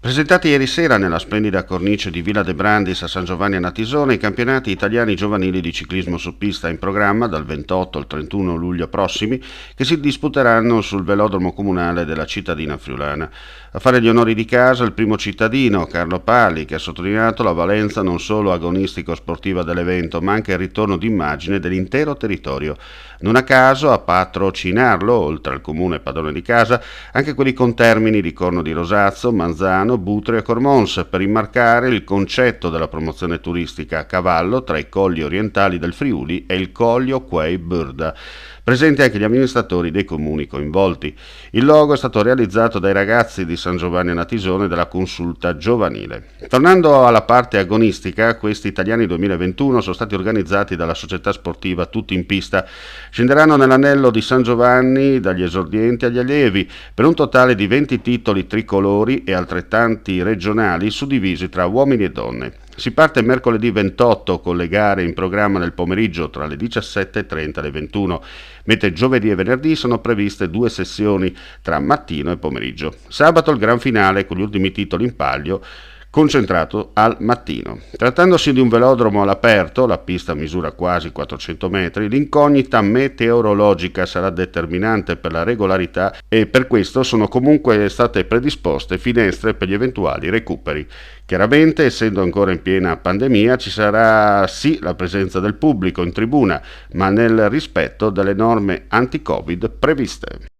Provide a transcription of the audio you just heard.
Presentati ieri sera nella splendida cornice di Villa de Brandis a San Giovanni a Natisone i campionati italiani giovanili di ciclismo su pista in programma dal 28 al 31 luglio prossimi, che si disputeranno sul velodromo comunale della cittadina friulana. A fare gli onori di casa il primo cittadino, Carlo Pali, che ha sottolineato la valenza non solo agonistico-sportiva dell'evento, ma anche il ritorno d'immagine dell'intero territorio. Non a caso a patrocinarlo, oltre al comune padrone di casa, anche quelli contermini di Corno di Rosazzo, Manzano, Butri e Cormons, per immarcare il concetto della promozione turistica a cavallo tra i colli orientali del Friuli e il Collio Quei Burda. Presenti anche gli amministratori dei comuni coinvolti. Il logo è stato realizzato dai ragazzi di San Giovanni a Natisone della Consulta Giovanile. Tornando alla parte agonistica, questi italiani 2021 sono stati organizzati dalla società sportiva Tutti in Pista. Scenderanno nell'anello di San Giovanni dagli esordienti agli allievi, per un totale di 20 titoli tricolori e altrettanti regionali suddivisi tra uomini e donne. Si parte mercoledì 28 con le gare in programma nel pomeriggio tra le 17:30 e le 21, mentre giovedì e venerdì sono previste 2 sessioni tra mattino e pomeriggio. Sabato il gran finale con gli ultimi titoli in palio, concentrato al mattino. Trattandosi di un velodromo all'aperto, la pista misura quasi 400 metri, l'incognita meteorologica sarà determinante per la regolarità e per questo sono comunque state predisposte finestre per gli eventuali recuperi. Chiaramente, essendo ancora in piena pandemia, ci sarà sì la presenza del pubblico in tribuna, ma nel rispetto delle norme anti-Covid previste.